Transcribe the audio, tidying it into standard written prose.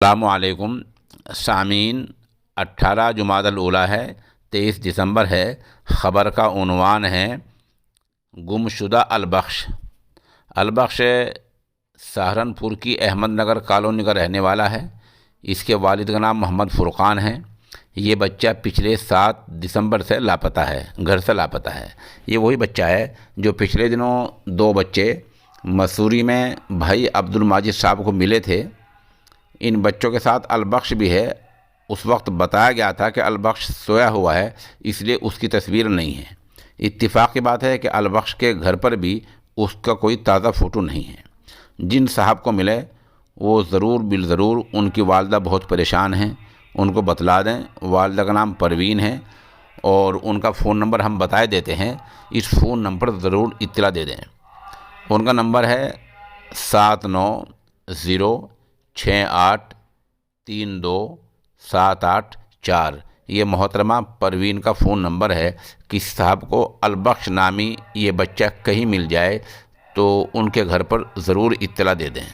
السلام علیکم سامعین، 18 جمادی الاولیٰ ہے، 23 دسمبر ہے۔ خبر کا عنوان ہے گمشدہ البخش۔ البخش سہارنپور کی احمد نگر کالونی کا رہنے والا ہے۔ اس کے والد کا نام محمد فرقان ہے۔ یہ بچہ پچھلے 7 دسمبر سے لاپتہ ہے، گھر سے لاپتہ ہے۔ یہ وہی بچہ ہے جو پچھلے دنوں 2 بچے مسوری میں بھائی عبد الماجد صاحب کو ملے تھے۔ ان بچوں کے ساتھ البخش بھی ہے۔ اس وقت بتایا گیا تھا کہ البخش سویا ہوا ہے، اس لیے اس کی تصویر نہیں ہے۔ اتفاق کی بات ہے کہ البخش کے گھر پر بھی اس کا کوئی تازہ فوٹو نہیں ہے۔ جن صاحب کو ملے وہ ضرور بالضرور ان کی والدہ بہت پریشان ہیں، ان کو بتلا دیں۔ والدہ کا نام پروین ہے اور ان کا فون نمبر ہم بتائے دیتے ہیں، اس فون نمبر پر ضرور اطلاع دے دیں۔ ان کا نمبر ہے 7906832784۔ یہ محترمہ پروین کا فون نمبر ہے۔ کسی صاحب کو البخش نامی یہ بچہ کہیں مل جائے تو ان کے گھر پر ضرور اطلاع دے دیں۔